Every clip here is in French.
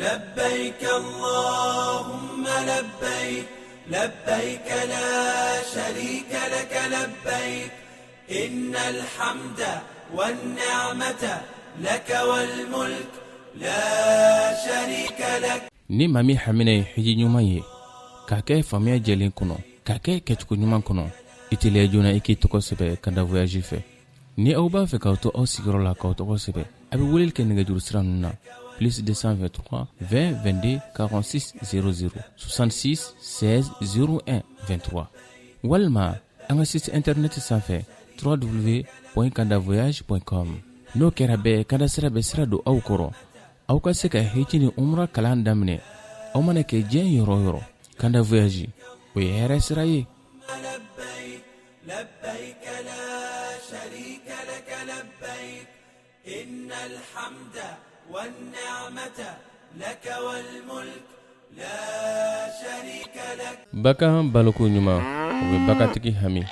لبيك اللهم لبيك لبيك لا شريك لك لبيك إن الحمد والنعمة لك والملك لا شريك لك. ni mami hamine hiji nyuma ye kake famia jelen kono kake ketuko nyuma kono itile jona iki toko sebe kanda voyage fe ni au ba fe ka to au sigoro la ka to sebe abi wolel ken nga juru sranuna plus 223 20 22 46 00 66 16 01 23 walma anga site internet sans fait www.kandavoyage.com no kerabe kada serabe srado au koro au ka seka hechini umra kalan damne au mana ke jen yoro kanda voyage o yere sraye. لبيك لبيك لا شريك لك لبيك إن الحمد والنعمة لك والملك لا شريك لك. baka baloko nyuma o baka tiki hami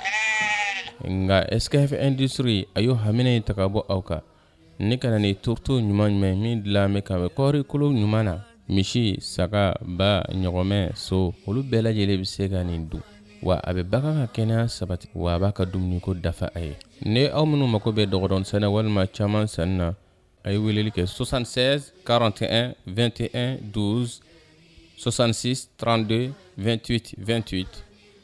nga SKF industry ayo hamine takabo auka nikana ni turtu nyuma mi la me ka kori kulo nyumana mishi saka ba nyogome so olu bela jele bisega nindu wa abe baka ka kena sabati wa baka dumni ko dafa ay ne awmunu mako be dogodon sana walma chaman sanna ay weleli ke 76 41 21 12 66 32 28 28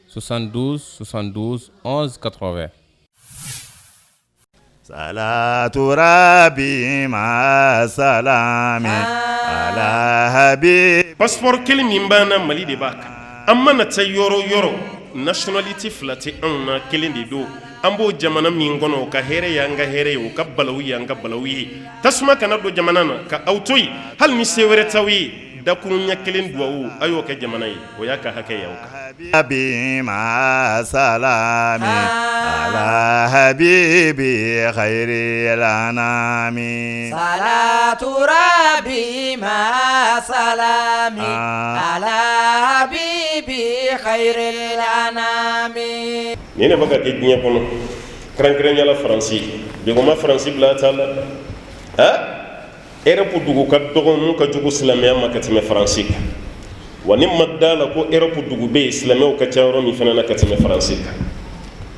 72 72 11 80. صلاة ربي مع سلام على حبيب. passeport kelen min bana Mali de b'a kan an mana taa yɔrɔ yɔrɔ nationalité fila tɛ anw na kelen de don an b'o jamana min kɔnɔ o ka hɛrɛ y'an ka hɛrɛ ye o ka balawu y'an ka balawu ye tasuma kana don jamana na ka aw to yen hali ni se wɛrɛ t'aw ye dakurunya kelen duwawu a y'o kɛ jamana ye o y'a ka hakɛ y'aw kan. حبيبي مع سلام على حبيبي خير الأنام. صلاة ربي مع سلام على حبيبي خير الأنام. ni ne baka kɛ diɲɛ kɔnɔ kɛrɛnkɛrɛnyala faransi bɛgoma faransi bila ta la Europe dugu ka dɔgɔ mun ka jugu silamɛya ma ka tɛmɛ faransi kan wa ni ma da la ko Europe dugu bɛ yen silamɛw ka ca yɔrɔ min fana na ka tɛmɛ faransi kan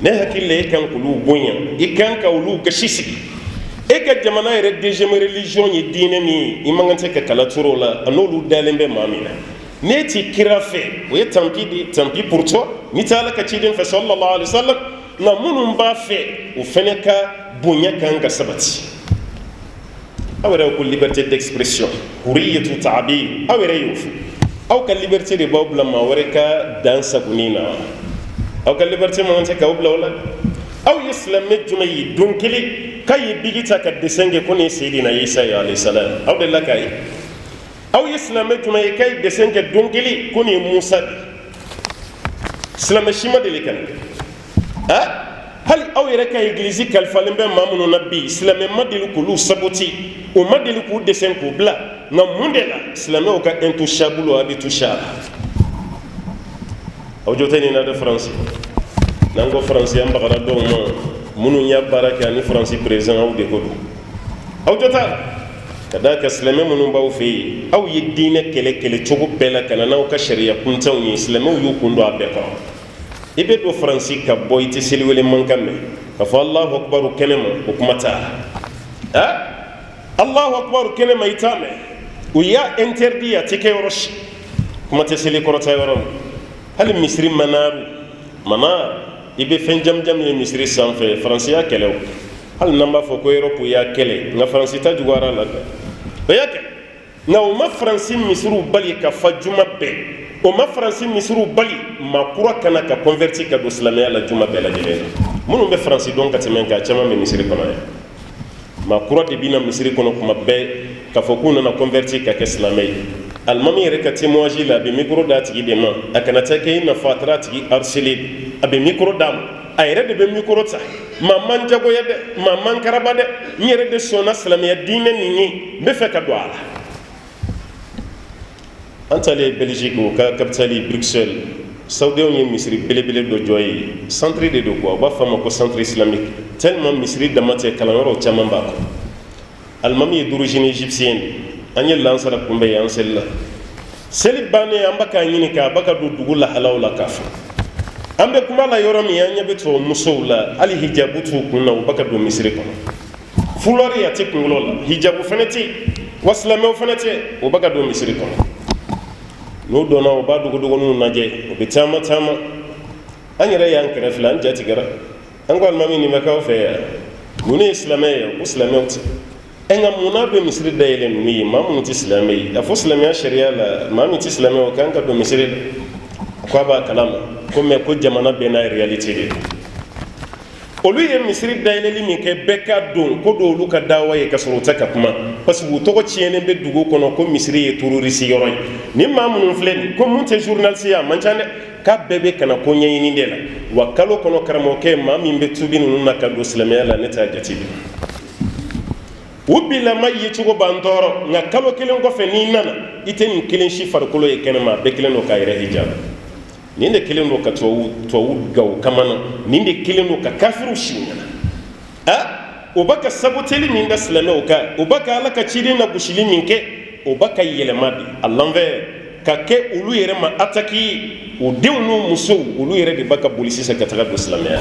ne hakili la e kan k'olu bonya i kan ka olu gasi sigi e ka jamana yɛrɛ deuxième religion ye diinɛ min ye i man kan tɛ ka kala turu o la a n'olu dalen bɛ maa min na ne ti kira fɛ o ye tant pis pour toi ni tɛ ala ka ciden fɛ sallallahu alaihi wa sallam nka minnu b'a fɛ o fana ka bonya kan ka sabati aw yɛrɛ ko liberté d'expression hurriyatu ta'bir aw yɛrɛ y'o fɔ aw ka liberté de b'aw bila maa wɛrɛ ka dan sagoni na aw ka liberté man tɛ k'aw bila o la aw ye silamɛ jumɛn ye don kelen k'a ye bigi ta ka dessin kɛ ko nin ye Seydina Isa ye alayhi salam aw delila k'a ye aw ye silamɛ jumɛn ye k'a ye dessin kɛ don kelen ko nin ye Musa de silamɛ si ma deli ka nin kɛ hali aw yɛrɛ ka église kalifalen bɛ maa minnu na bi silamɛ ma deli k'olu saboti o ma deli k'u dessin k'u bila nka mun de la silamɛw ka intouchable a bɛ touché a la aw jo tɛ nin na dɛ faransi n'an ko faransi an bagara dɔw ma minnu y'a baara kɛ ani faransi président aw de ko don aw jo t'a la ka d'a kan silamɛ minnu b'aw fɛ yen aw ye diinɛ kɛlɛ cogo bɛɛ la ka na n'aw ka sariya kuntanw ye silamɛw y'u kun don a bɛɛ kɔrɔ i bɛ don faransi ka bɔ i tɛ seliwele mankan mɛn ka fɔ alahu akibaru kɛnɛ ma o kuma t'a la alahu akibaru kɛnɛ ma i t'a mɛn u y'a interdit a tɛ kɛ yɔrɔ si kuma tɛ seli kɔrɔta yɔrɔ ma hali misiri manaru manar i bɛ fɛn jamjam ye misiri sanfɛ faransi y'a kɛlɛ o hali n'an b'a fɔ ko Europe y'a kɛlɛ nka faransi ta juguyara la dɛ o y'a kɛlɛ nka o ma faransi misiriw bali ka fa juma bɛɛ o ma faransi misiriw bali maa kura kana ka converti ka don silamɛya la juma bɛɛ lajɛlen na minnu bɛ faransi dɔn ka tɛmɛ nka caman bɛ misiri kɔnɔ yan maa kura de bɛ na misiri kɔnɔ kuma bɛɛ k'a fɔ k'u nana converti ka kɛ silamɛ ye alimami yɛrɛ ka témoignage la a bɛ micro d'a tigi de ma a kana taa kɛ i n'a fɔ a taara a tigi harceler a bɛ micro d'a ma a yɛrɛ de bɛ micro ta maa man jagoya dɛ maa man karaba dɛ n yɛrɛ de sɔnna silamɛya diinɛ nin ye n bɛ fɛ ka don a la an taalen Belgique o ka capitale Bruxelles Saoudiens ye misiri belebele dɔ jɔ ye centre de don quoi u b'a fɔ a ma ko centre islamique tellement misiri dama tɛ kalanyɔrɔ caman b'a kɔnɔ alimami ye d'origine égyptienne an ye lansara kunbɛ yan seli la seli bannen an b'a ka ɲini k'a ba ka don dugu lahalaw la k'a fɔ an bɛ kuma la yɔrɔ min an ɲɛ bɛ tubabu musow la hali hijabu t'u kun na u ba ka don misiri kɔnɔ fulɔri a tɛ kunkolo la hijabu fana tɛ wa silamɛw fana tɛ u ba ka don misiri kɔnɔ n'u donna u b'a dɔgɔninw lajɛ u bɛ taama taama an yɛrɛ y'an kɛrɛfɛ an jatigɛra an ko alimami nin bɛ k'aw fɛ yan ninnu ye silamɛ ye ko silamɛw tɛ nka munna bɛ misiri dayɛlɛ ninnu ye maa minnu tɛ silamɛ ye a fɔ silamɛya sariya la maa min tɛ silamɛ o kan ka don misiri la ko a b'a kalama ko mɛ ko jamana bɛɛ n'a réalité de olu ye misiri dayɛlɛli min kɛ bɛɛ ka don ko do olu ka dawa ye ka sɔrɔ u tɛ ka kuma parce que u tɔgɔ tiɲɛnen bɛ dugu kɔnɔ ko misiri ye terroriste yɔrɔ ye ni maa minnu filɛ nin ko mun tɛ journaliste ye a man ca dɛ k'a bɛɛ bɛ kana ko ɲɛɲini de la wa kalo kɔnɔ karamɔgɔkɛ maa min bɛ tubi ninnu na ka don silamɛya la ne t'a jate u bilama ye cogo b'an tɔɔrɔ nka kalo kelen kɔfɛ n'i nana i tɛ nin kelen si farikolo ye kɛnɛma a bɛɛ kelen don k'a yɛrɛ hijab nin de kelen don ka tubabu gaw kamana nin de kelen don ka kafiru siw ɲɛna o b'a ka saboteli min da silamɛw kan o b'a ka ala ka ciden na gosili min kɛ o b'a ka yɛlɛma de à l'envers ka kɛ olu yɛrɛ ma attaque o denw n'u musow olu yɛrɛ de b'a ka boli sisan ka taga don silamɛya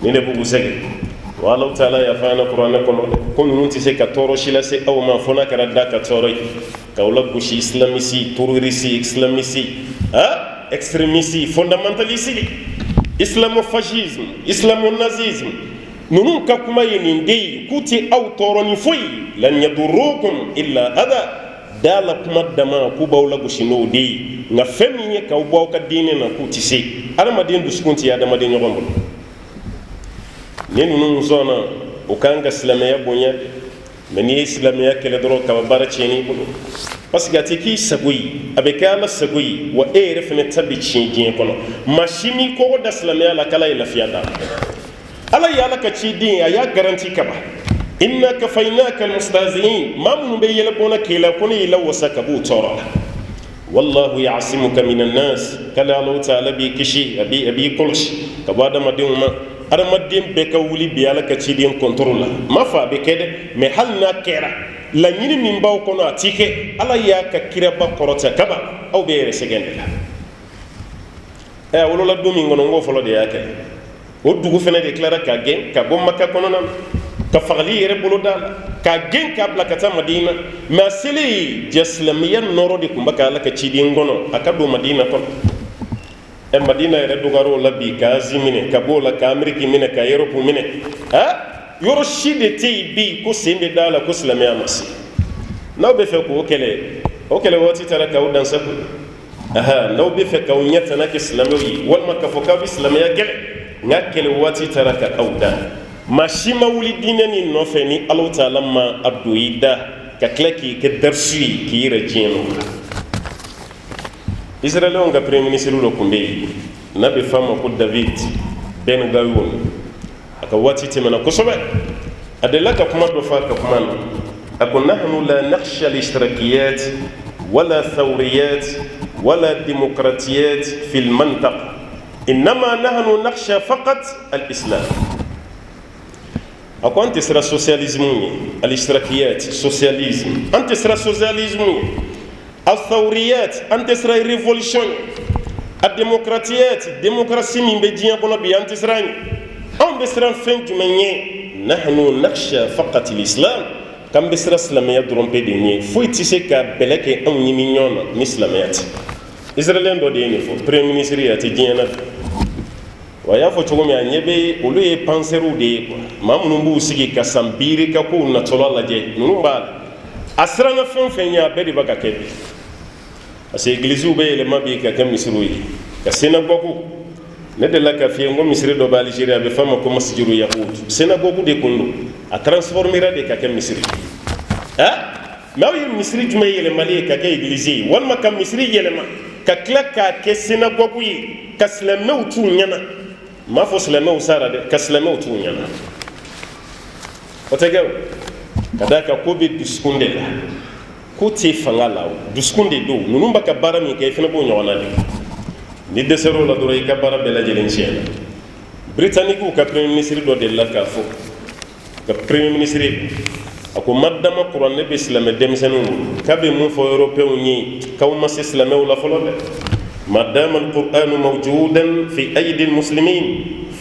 nin de b'u sɛgɛn wa Alahu taala yafa an na kuranɛ kɔnɔ ko ninnu tɛ se ka tɔɔrɔ si lase aw ma fo n'a kɛra da ka tɔɔrɔ ye k'aw lagosi islamiste terroriste islamiste extrémiste fondamentaliste islamofascisme islamonazisme ninnu ka kuma ye nin de ye k'u tɛ aw tɔɔrɔ ni foyi lan yadurukum illa ada da la kuma dama k'u b'aw lagosi n'o de ye nka fɛn min ye k'aw bɔ aw ka diinɛ na k'u tɛ se adamaden dusukun tɛ adamaden ɲɔgɔn bolo ni ninnu sɔnna o kan ka silamɛya bonya mɛ n'i ye silamɛya kɛlɛ dɔrɔn kaba baara tiɲɛn'i bolo parce que a tɛ k'i sago ye a bɛ kɛ ala sago ye wa e yɛrɛ fana ta bɛ tiɲɛ diɲɛ kɔnɔ maa si m'i kɔgɔ da silamɛya la k'ala ye lafiya d'a ma ala ye ala ka ciden a y'a garanti kaba inna kafaynaka almustahzi'in maa minnu bɛ yɛlɛbɔnna k'e la ko ne y'i lawasa ka b'u tɔɔrɔ la wallahu ya'simuka minan nas k'ale Alahu taala b'i kisi a b'i kɔlɔsi ka bɔ adamadenw ma adamaden bɛɛ ka wuli bi ala ka ciden contrôle la ma fɔ a bɛ kɛ dɛ mais hali n'a kɛra laɲini min b'aw kɔnɔ a t'i kɛ ala y'a ka kiraba kɔrɔta kaba aw bɛ yɛrɛ sɛgɛn de la a wolola don min kɔnɔ n ko fɔlɔ de y'a kɛ o dugu fɛnɛ de tilara ka gɛn ka bɔ maka kɔnɔna na ka fagali yɛrɛ bolo da la ka gɛn k'a bila ka taa madina mais a selen ja silamɛya nɔrɔ de tun bɛ ka ala ka ciden kɔnɔ a ka don madina kɔnɔ madina yɛrɛ dɔgɔyara o la bi ka azi minɛ ka bɔ o la ka ameriki minɛ ka europe minɛ yɔrɔ si de tɛ yen bi ko sen bɛ da la ko silamɛya ma se n'aw bɛ fɛ k'o kɛlɛ waati taara k'aw dansa koyi n'aw bɛ fɛ k'aw ɲɛtana kɛ silamɛw ye walima k'a fɔ k'aw bɛ silamɛya kɛlɛ nka kɛlɛ waati taara ka aw da maa si ma wuli diinɛ nin nɔfɛ ni Alahu taala ma a don i da ka tila k'i kɛ darisu ye k'i yɛrɛ diɲɛ nɔ israɛlɛnw ka premier ministre dɔ tun bɛ yen n'a bɛ f'a ma ko David Ben Gurion a ka waati tɛmɛna kosɛbɛ a delila ka kuma dɔ fɔ a ka kuma na a ko nahnu la nakhsha al-ishtirakiyat wala thawriyat wala demokratiyat fi al-mantaqa innama nahnu nakhsha faqat al-islam a ko an tɛ siran socialisme ye al-ishtirakiyat socialisme an tɛ siran socialisme ye الثوريات أنت سرى ريفولوشن الديمقراطيات ديمقراطية من بيجي أقول بي أنت سرى أم بسرى فين جمعية نحن نخشى فقط الإسلام كم بسرى إسلامية درون بدينية فوي تسيكا بلكي أم يمينيون إسلاميات إسرائيل دو ديني فو بريم مينيستري أتجينا ويا فو تقوم يعني يبي أولي بانسرو دي ما منبو سيكي كسامبيري كاكو نتولا لجي نمبال أسرنا فين يا بدي بقى كبي parce que église ube yɛlɛma bi ka kɛ misiriw ye ka synagogue ne delila ka fiyɛ n ko misiri dɔ bɛ Algérie a bɛ f'a ma ko masjidu yahud synagogue de kun don a transformera de ka kɛ misiri mais aw ye misiri jumɛn yɛlɛmali ye ka kɛ église ye walima ka misiri yɛlɛma ka tila k'a kɛ synagogue ye ka silamɛw t'u ɲɛna n m'a fɔ silamɛw sara dɛ ka silamɛw t'u ɲɛna o tɛ kɛ o ka d'a kan ko bɛ dusukun de la ko tɛ fanga la dusukun de don ninnu b'a ka baara min kɛ i fana b'o ɲɔgɔnna de ni dɛsɛr'o la dɔrɔn i ka baara bɛɛ lajɛlen tiɲɛna britanniquew ka premier ministre dɔ delila k'a fɔ ka premier ministre ako madama kuranɛ be silamɛ denmisɛnninw bolo k'a be mun fɔ européenw ye k'aw ma se silamɛw la fɔlɔ dɛ madama alqur'anu mawjudan fi aydi almuslimin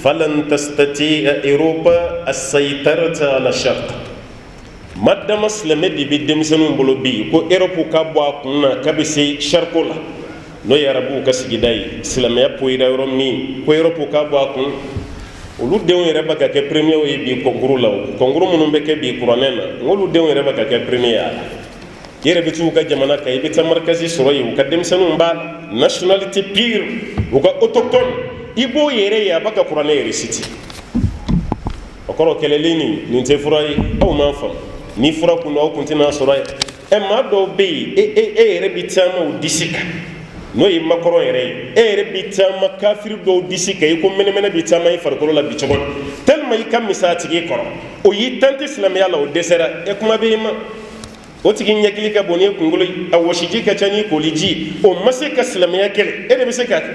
falan tastati'a europa assaytarata ala sharq madama silamɛ de be denmisɛnninw bolo bi ko europe ka bɔ a kun na k'a be se sharko la n'o ye arabuw ka sigida ye silamɛya poyira yɔrɔ min ko europe ka bɔ a kun olu denw yɛrɛ bɛ ka kɛ premier ye bi concours la o concours minnu bɛ kɛ bi kuranɛ na ngolu denw yɛrɛ bɛ ka kɛ premier a la yɛrɛ bɛ t'u ka jamana kan i bɛ taa markasi sɔrɔ yen u ka denmisɛnninw b'a la nationalité pure u ka autochtone i b'o yɛrɛ ye a b'a ka kuranɛ réciter o kɔrɔ kɛlɛlen nin tɛ fura ye aw m'a faamu ni fura kun don aw kun tɛna sɔrɔ yen maa dɔw bɛ yen e yɛrɛ bɛ taama o disi kan n'o ye makɔrɔ yɛrɛ ye e yɛrɛ bi taama kafiri dɔw disi kan i ko mɛnɛmɛnɛ bi taama i farikolo la bi cogo tellement i ka misa a tigi kɔrɔ o y'i tante silamɛya la o dɛsɛra e kuma bɛ i ma o tigi ɲɛkili ka bon n'i ye kunkolo ye a wɔsiji ka ca n'i koliji o ma se ka silamɛya kɛlɛ e de bɛ se k'a kɛ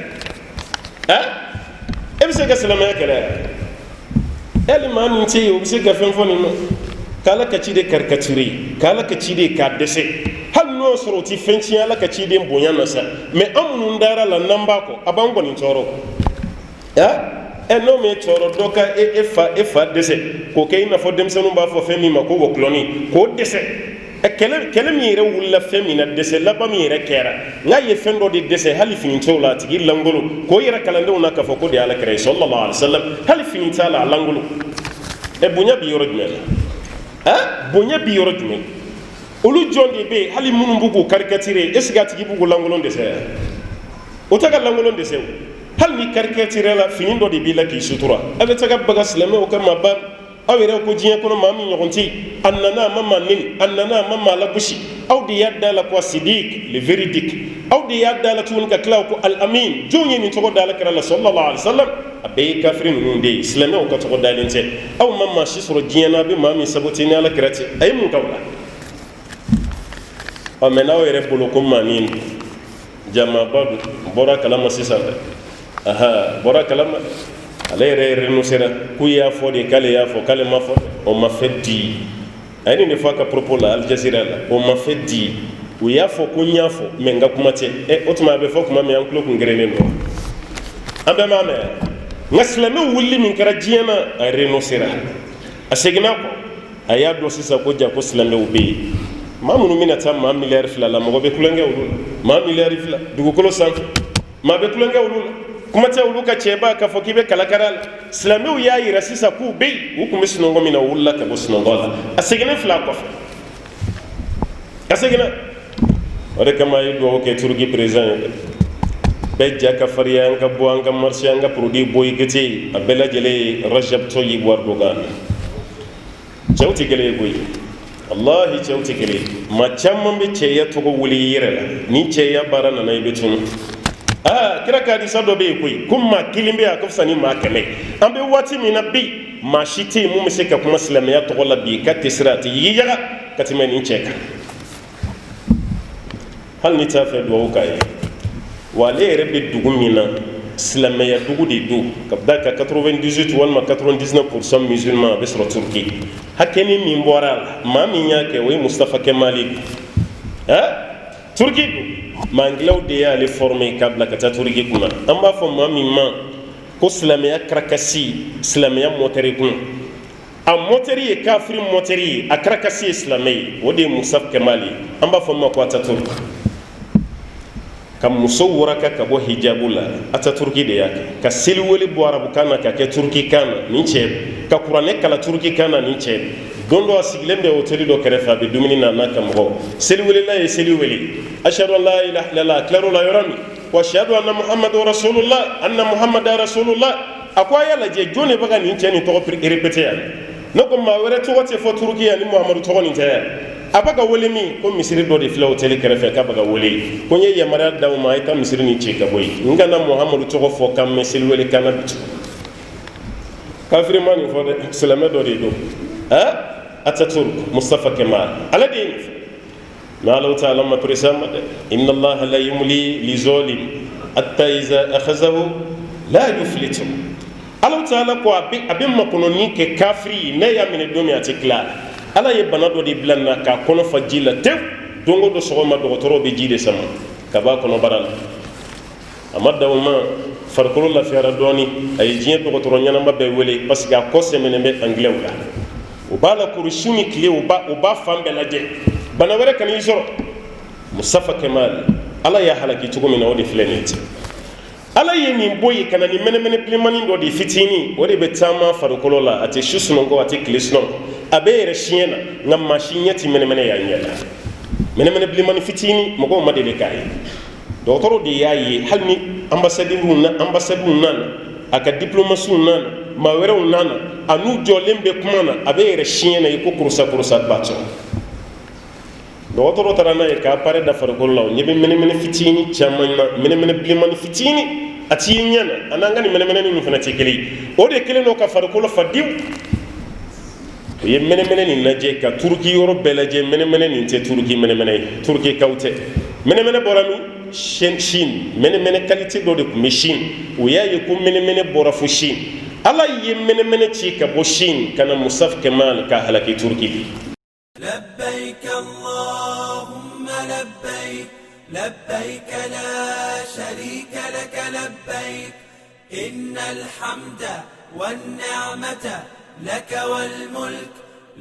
e bɛ se ka silamɛya kɛlɛ hali maa min tɛ yen o bɛ se ka fɛn fɔ nin ma k'ala ka ci de karikature k'ala ka ci de k'a dɛsɛ hali n'o sɔrɔ o ti fɛn tiɲɛ ala ka ciden bonya na sa mais an minnu dara la n'an b'a kɔ a b'an kɔni tɔɔrɔ n'o min tɔɔrɔ dɔ ka e fa dɛsɛ k'o kɛ i n'a fɔ denmisɛnninw b'a fɔ fɛn min ma ko wɔkulɔni k'o dɛsɛ kɛlɛ min yɛrɛ wulila fɛn min na dɛsɛ laban min yɛrɛ kɛra n'a ye fɛn dɔ de dɛsɛ hali fini t'o la a tigi langolo k'o yɛrɛ kalandenw na k'a fɔ ko de ye alakira ye sallallahu alaihi wasallam hali fini t'a la a langolo bonya bi yɔrɔ jumɛn na bonya bi yɔrɔ jumɛn olu jɔn de bɛ hali minnu b'u k'u karikatire est ce que a tigi b'u k'u langolon dɛsɛ o tɛ ka langolon dɛsɛ hali ni karikatire la fini dɔ de b'i la k'i sutura a bɛ taga baga silamɛw ka maa ban aw yɛrɛ ko diɲɛ kɔnɔ maa min ɲɔgɔn tɛ a nana a ma maa neni a nana a ma maa lagosi aw de y'a da la ko sidik le véridique aw de y'a da la tuguni ka tila ko al amin jɔn ye nin tɔgɔ da alakira la sallallahu alaihi wasallam a bɛɛ ye kafiri ninnu de ye silamɛw ka tɔgɔ dalen tɛ aw ma maa si sɔrɔ diɲɛ na a bɛ maa min sabote ni alakira tɛ a ye mun k'aw la mɛ n'aw yɛrɛ bolo ko maa min jamaba don bɔra kalama sisan dɛ bɔra kalama ale yɛrɛ renonsera k'u y'a fɔ de k'ale y'a fɔ k'ale ma fɔ o ma fait di a ye nin de fɔ a ka propos la Al Jazeera la o ma fait di u y'a fɔ ko n y'a fɔ mɛ n ka kuma tɛ o tuma a bɛ fɔ kuma min an tulo kun gerennen don an bɛɛ m'a mɛn nka silamɛw wulili min kɛra diɲɛ na a renonsera a seginna kɔ a y'a dɔn sisan ko ja ko silamɛw bɛ yen maa minnu bɛna taa maa miliyari 2 la mɔgɔ bɛ kulonkɛ olu la maa miliyari 2 dugukolo sanfɛ maa bɛ kulonkɛ olu la kuma tɛ olu ka cɛba k'a fɔ k'i bɛ kalakara la silamɛw y'a yira sisan k'u bɛ yen u tun bɛ sunɔgɔ min na u wulila ka bɔ sunɔgɔ la a seginnen filɛ a kɔfɛ a seginna o de kama a ye dugawu kɛ turuki président ye bɛɛ ja ka farinya an ka bɔ an ka marché an ka produit bɔ i gete a bɛɛ lajɛlen ye Rajab Tayyip Erdogan cɛw tɛ kelen ye koyi wallahi cɛw tɛ kelen ye maa caman bɛ cɛya tɔgɔ wuli i yɛrɛ la ni cɛya baara nana i bɛ tunu kira ka hadisa dɔ bɛ yen koyi ko maa kelen bɛ yen a ka fisa ni maa 100 an bɛ waati min na bi maa si tɛ yen mun bɛ se ka kuma silamɛya tɔgɔ la bi ka tɛ sira a tɛ yiyaga ka tɛmɛ nin cɛ kan hali ni t'a fɛ dugawu k'a ye wa ale yɛrɛ bɛ dugu min na silamɛya dugu de don ka da ka 98 walima 99% musulman a bɛ sɔrɔ Turki hakɛni min bɔra a la maa min y'a kɛ o ye Mustafa Kemali Turki don mangilaw de y'ale former k'a bila ka taa Turki kunna an b'a fɔ maa min ma ko silamɛya karakasi silamɛya mɔtɛri kun a mɔtɛri ye kafiri mɔtɛri ye a karakasi ye silamɛ ye o de ye Mustafa Kemali an b'a fɔ ma ko Ataturk ka muso waraka ka bɔ hijabu la Ataturki de y'a kɛ ka seliwele bɔ arabukan na ka kɛ turki kan na nin cɛ ka kuranɛ kala turki kan na nin cɛ don dɔ a sigilen bɛ hôtel dɔ kɛrɛfɛ a bɛ dumuni na n'a ka mɔgɔw seliwelela ye seli wele ashhadu an la ilaha illallah a tilar'o la yɔrɔ min wa ashhadu anna muhammadu rasulullah anna muhammadan rasulullah a ko a y'a lajɛ jɔn de bɛ ka nin cɛ nin tɔgɔ répété yan ne ko maa wɛrɛ tɔgɔ tɛ fɔ turki yan ni muhamadu tɔgɔ nin tɛ yan a bɛ ka wele min ko misiri dɔ de filɛ hôtel kɛrɛfɛ k'a bɛ ka wele ko n ye yamaruya d'aw ma a ye taa misiri nin ci ka bɔ yen n kana muhamadu tɔgɔ fɔ k'an mɛn seliwele kan na bi kafiri ma nin fɔ dɛ silamɛ dɔ de don Ataturk Mustafa Kemal ala de ye nin fɔ mais Alahu Taala ma peresa ma dɛ inna allaha la yumli li zalim hatta iza akhazahu la yuflitu Alahu Taala ko a bɛ makɔnɔni kɛ kafiri ne y'a minɛ don min a tɛ tila ala ye bana dɔ de bila na k'a kɔnɔ fa ji la tew don o don sɔgɔma dɔgɔtɔrɔw bɛ ji de sama ka b'a kɔnɔbara la a ma dan o ma farikolo lafiyara dɔɔni a ye diɲɛ dɔgɔtɔrɔ ɲɛnama bɛɛ wele parce que a kɔ sɛmɛnen bɛ anglais la o b'a la kuru su ni tile o b'a fan bɛɛ lajɛ bana wɛrɛ kan'i sɔrɔ musafa kemal ala y'a halaki cogo min na o de filɛ nin ye ala ye nin bɔ yen ka na ni mɛnɛmɛnɛ bilenmanin dɔ de fitinin o de bɛ taama farikolo la a tɛ su sunɔgɔ a tɛ tile sunɔgɔ a bɛ yɛrɛ siɲɛ na nka maa si ɲɛ tɛ mɛnɛmɛnɛ y'a ɲɛ la mɛnɛmɛnɛ bilenmanin fitinin mɔgɔw ma deli k'a ye dɔgɔtɔrɔw de y'a ye hali ni ambasadiw nana a ka diplomasiw nana maa wɛrɛw nana a n'u jɔlen bɛ kuma na a bɛ yɛrɛ siɲɛ na i ko kurusa baatɔ dɔgɔtɔrɔ taara n'a ye k'a pare da farikolo la o ɲɛ bɛ mɛnɛmɛnɛ fitinin caman na mɛnɛmɛnɛ bilenmanin fitinin a t'i ɲɛ na a n'an ka nin mɛnɛmɛnɛ ninnu fana tɛ kelen ye o de kelen don ka farikolo fa diw o ye mɛnɛmɛnɛ nin lajɛ ka turuki yɔrɔ bɛɛ lajɛ mɛnɛmɛnɛ nin tɛ turuki mɛnɛmɛnɛ ye turuki kaw tɛ mɛnɛmɛnɛ bɔra min Chine mɛnɛmɛnɛ qualité dɔ de tun bɛ Chine o y'a ye ko mɛnɛmɛnɛ bɔra fo Chine ala ye mɛnɛmɛnɛ ci ka bɔ Chine ka na Musaf Kemal ka halaki Turki لبيك اللهم لبيك لبيك لا شريك لك لبيك إن الحمد والنعمة لك والملك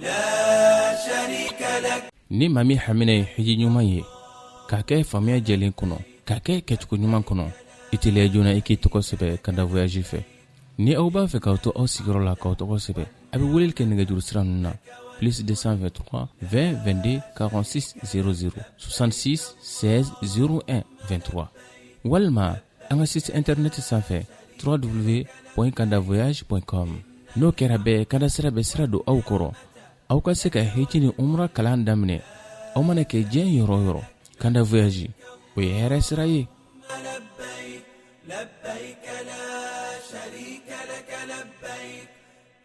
لا شريك لك ni mami hamine hiji nyuma ye ka kɛ famiya jɛlen kɔnɔ ka kɛ kɛcogo ɲuman kɔnɔ i teliya joona i k'i tɔgɔ sɛbɛ ka da voyage fɛ ni aw b'a fɛ k'aw to aw sigiyɔrɔ la k'aw tɔgɔ sɛbɛ a bɛ weleli kɛ nɛgɛjuru sira ninnu na plus 223 20 22 46 00 66 16 01 23 walima an ka site internet sanfɛ www.kandavoyage.com n'o kɛra bɛɛ kanda sira bɛ sira don aw kɔrɔ aw ka se ka heji ni umra kalan daminɛ aw mana kɛ diɲɛ yɔrɔ yɔrɔ kanda voyage o ye hɛrɛ sira ye لبيك لا شريك لك لبيك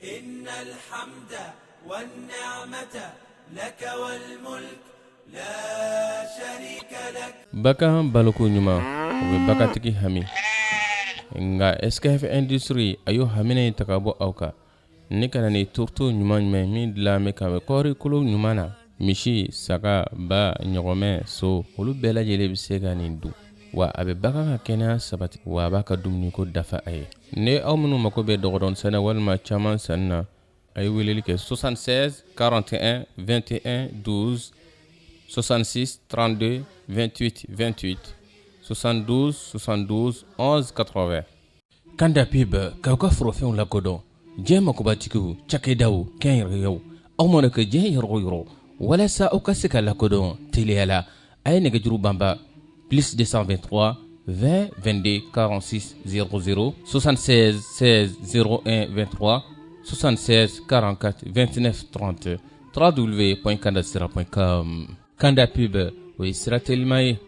إن الحمد والنعمة لك والملك لا شريك لك baka baloko ɲuman o bɛ bakatigi hami nga SKF industry ayo hamine ta ka bɔ aw kan ni kana ni turto ɲuman ɲuman min dilanbɛ ka bɛ kɔɔri kolo ɲuman na misi saga ba ɲɔgɔmɛ so olu bɛɛ lajɛlen bɛ se ka nin dun wa a bɛ bagan ka kɛnɛya sabati wa a b'a ka dumuni ko dafa a ye ni aw minnu mako bɛ dɔgɔdɔn sɛnɛ walima caman sanni na a ye weleli kɛ 76 41 21 12 66 32 28 28 72 72 11 80 kanda pib k'aw ka forofɛnw lakodɔn diɲɛ makobatigiw cakɛdaw kɛnyɛrɛyew aw mana kɛ diɲɛ yɔrɔ o yɔrɔ walasa aw ka se ka lakodɔn teliya la a ye nɛgɛjuru banba plus 223 20 22 46 00 76 16 01 23 76 44 29 30 www.kandasira.com Kanda pub o ye sira telima ye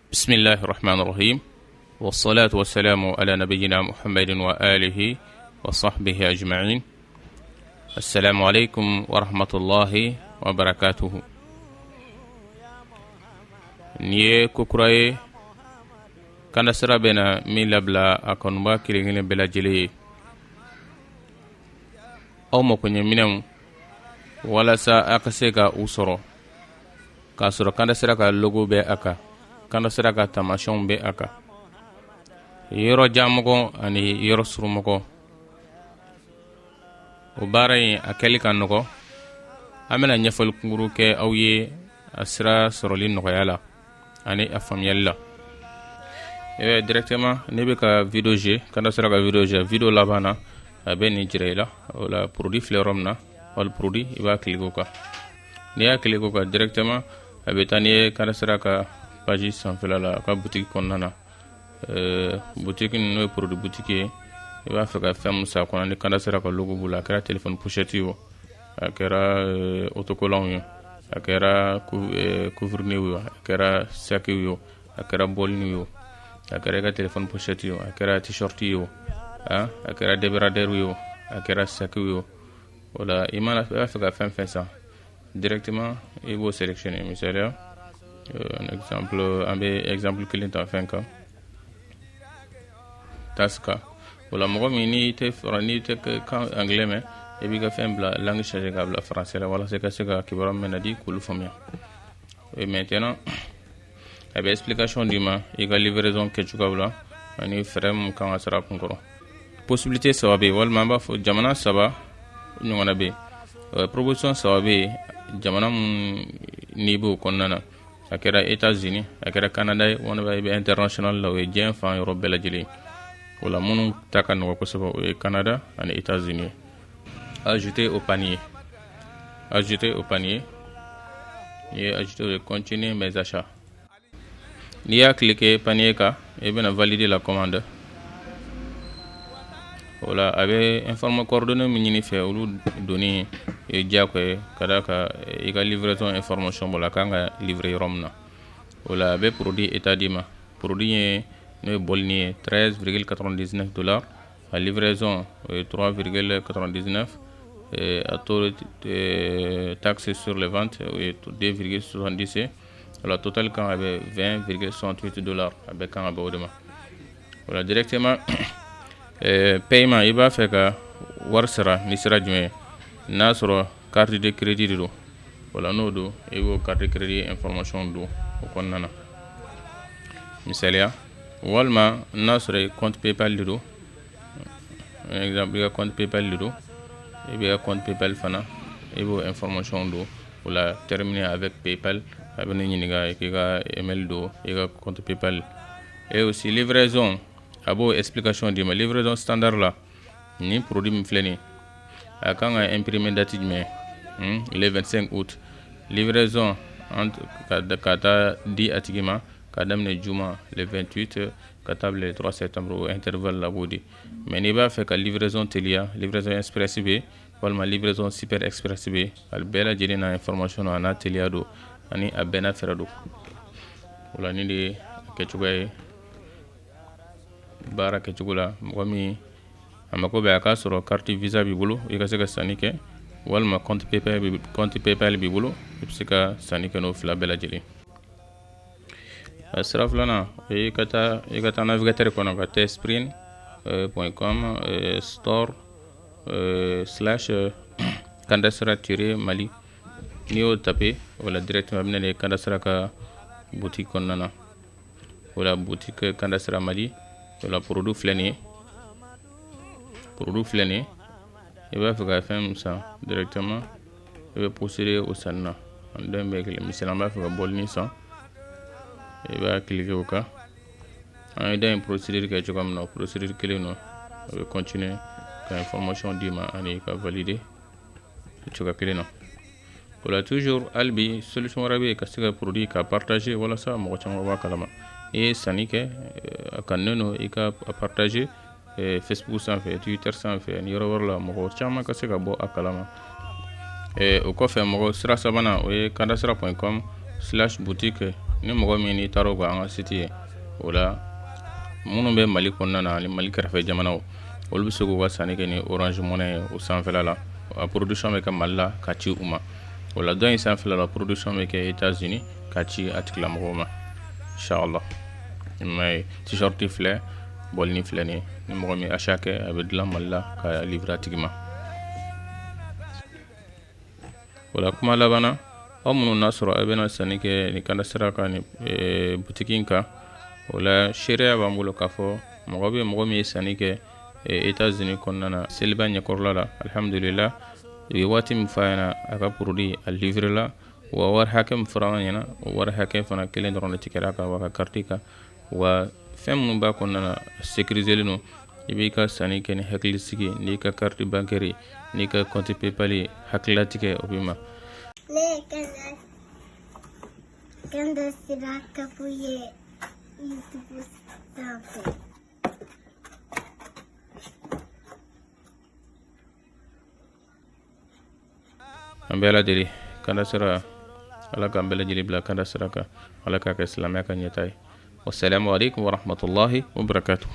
بسم الله الرحمن الرحيم والصلاة والسلام على نبينا محمد وآله وصحبه أجمعين السلام عليكم ورحمة الله وبركاته نيه كوكراي كان سرابنا من لبلا أكون باكرين بلا جلي أو مكون يمينهم ولا سا أكسيكا أسرو كاسرو كان سرقا اللغو بي أكا كان سرقا تماشون بي أكا يرو جامكو أني يرو سرمكو وباري أكلي كانوكو أمنا نفل كنغروكي أو يه أسرا سرولين نغيالا أني أفهم يلا directement nebe ka video je kanda sera ka video labana abe ni jirela wala produit flerom na wala produit iba kliko ka ni ya kliko ka directement abe tani kanda sera ka page sans la ka boutique konnana boutique no produit boutique iba fa ka fam sa konna ni kanda sera ka logo bula kera téléphone pochette yo akera autocollant yo akera couvre-nez yo akera sac yo akera bol yo akera ka téléphone pochette yo akera t-shirt yo akera débardeur yo akera sac yo wala imana fa ka fam sa directement et vous sélectionner misalia an bɛ exemple kelen ta fɛn kan taska wala mɔgɔ min n'i tɛ kan anglais mɛn i b'i ka fɛn bila langue changer k'a bila français la walasa ka se ka kibaruya min na di k'olu faamuya et maintenant a bɛ explication d'i ma i ka livraison kɛcogoyaw la ani fɛɛrɛ min kan ka sɔrɔ a kun kɔrɔ possibilité saba bɛ yen walima an b'a fɔ jamana saba ɲɔgɔnna bɛ yen proposition saba bɛ yen jamana mun n'i b'o kɔnɔna na a kɛra États-Unis a kɛra Canada ye walima i bɛ international la o ye diɲɛ fan yɔrɔ bɛɛ lajɛlen o la minnu ta ka nɔgɔ kosɛbɛ o ye Canada ani États-Unis ajouter au panier n'i ye ajouter o ye continuer mes achats n'i y'a cliquer panier kan i bɛna valider la commande o la a bɛ informer coordonnées min ɲini fɛ olu donni ye diyagoya ye ka d'a kan i ka livraison information b'o la a kan ka livrer yɔrɔ min na o la a bɛ produit état d'i ma produit ye n'o ye bɔlini ye $13,99 a livraison o ye 3,99 a taux de taxe sur les ventes o ye 2,70 o la total kan a bɛ $20,68 a bɛ kan a bɛ o de ma o la directement paiement i b'a fɛ ka wari sara ni sira jumɛn ye n'a sɔrɔ carte de crédit de don o la n'o don i b'o carte de crédit information don o kɔnɔna na misaliya walima n'a sɔrɔ i compte paypal de don exemple i ka compte paypal de don i b'i ka compte paypal fana i b'o information don o la terminer avec paypal a bɛ ne ɲininka k'i ka email don i ka compte paypal et aussi livraison a b'o explication d'i ma livraison standard la ni produit min filɛ nin ye a kan ka imprimer date jumɛn le 25 août livraison ka taa di a tigi ma ka daminɛ juma le 28 ka taa bila le 3 septembre o intervalle la b'o di mais n'i b'a fɛ ka livraison teliya livraison express bɛ walima livraison super express bɛ a bɛɛ lajɛlen na information a n'a teliya don ani a bɛɛ n'a fɛɛrɛ don o la nin de ye a kɛcogoya ye baara kɛcogo la mɔgɔ min a mako bɛ a k'a sɔrɔ carte visa b'i bolo i ka se ka sanni kɛ walima compte paypal b'i bolo i bɛ se ka sanni kɛ n'o fila bɛɛ lajɛlen a sira filanan o ye i ka taa navigateur kɔnɔ ka tesprin.com store / kandasira-mali n'i y'o taper o la directement a bɛ na ni kandasira ka boutique kɔnɔna na o la boutique kandasira mali o la produit filɛ nin ye i b'a fɛ ka fɛn min san directement i bɛ procéder o sanni na an dɔn bɛ kelen misali an b'a fɛ ka bɔlini san i b'a cliquer o kan an ye da in procédure kɛ cogoya min na o procédure kelen no a bɛ continuer ka information d'i ma ani ka valider cogoya kelen na o la toujours hali bi solution wɛrɛ bɛ yen ka se ka produit ka partager walasa mɔgɔ caman b'a kalama i ye sanni kɛ a kannen no i ka partager Facebook sanfɛ Twitter sanfɛ ni yɔrɔ wɛrɛ la mɔgɔ caman ka se ka bɔ a kalama o kɔfɛ mɔgɔ sira sabanan o ye kandasira.com/boutique ni mɔgɔ min n'i taara o kan an ka site ye o la minnu bɛ Mali kɔnɔna na ani Mali kɛrɛfɛ jamanaw olu bɛ se k'u ka sanni kɛ ni Orange Money ye o sanfɛla la a production bɛ kɛ Mali la ka ci u ma o la dɔ in sanfɛla la production bɛ kɛ États-Unis ka ci a tigilamɔgɔw ma inchallah mais t-shirt filɛ bɔlini filɛ nin ni mɔgɔ min achat kɛ a bɛ dilan Mali la ka livrer a tigi ma o la kuma labanna aw minnu n'a sɔrɔ a bɛna sanni kɛ ni kandasira kan ni boutique in kan o la seereya b'an bolo k'a fɔ mɔgɔ min ye sanni kɛ États-Unis kɔnɔna na seliba ɲɛkɔrɔla la alhamdulillah u ye waati min f'a ɲɛna a ka produit a livrer la wa wari hakɛ min fɔra an ɲɛna o wari hakɛ fana kelen dɔrɔn de tigɛra kan wa ka carte kan wa fɛn minnu b'a kɔnɔna na sécurisé no i b'i ka sanni kɛ ni hakilisigi n'i ka carte bancaire n'i ka compte paypal ye hakililatigɛ o b'i ma Kandasira kapuye YouTube sanfɛ an bɛɛ lajɛlen kandasira ala k'an bɛɛ lajɛlen bila kandasira kan ala k'a kɛ silamɛya ka ɲɛta ye wassalamu alaikum warahmatullahi wabarakatuh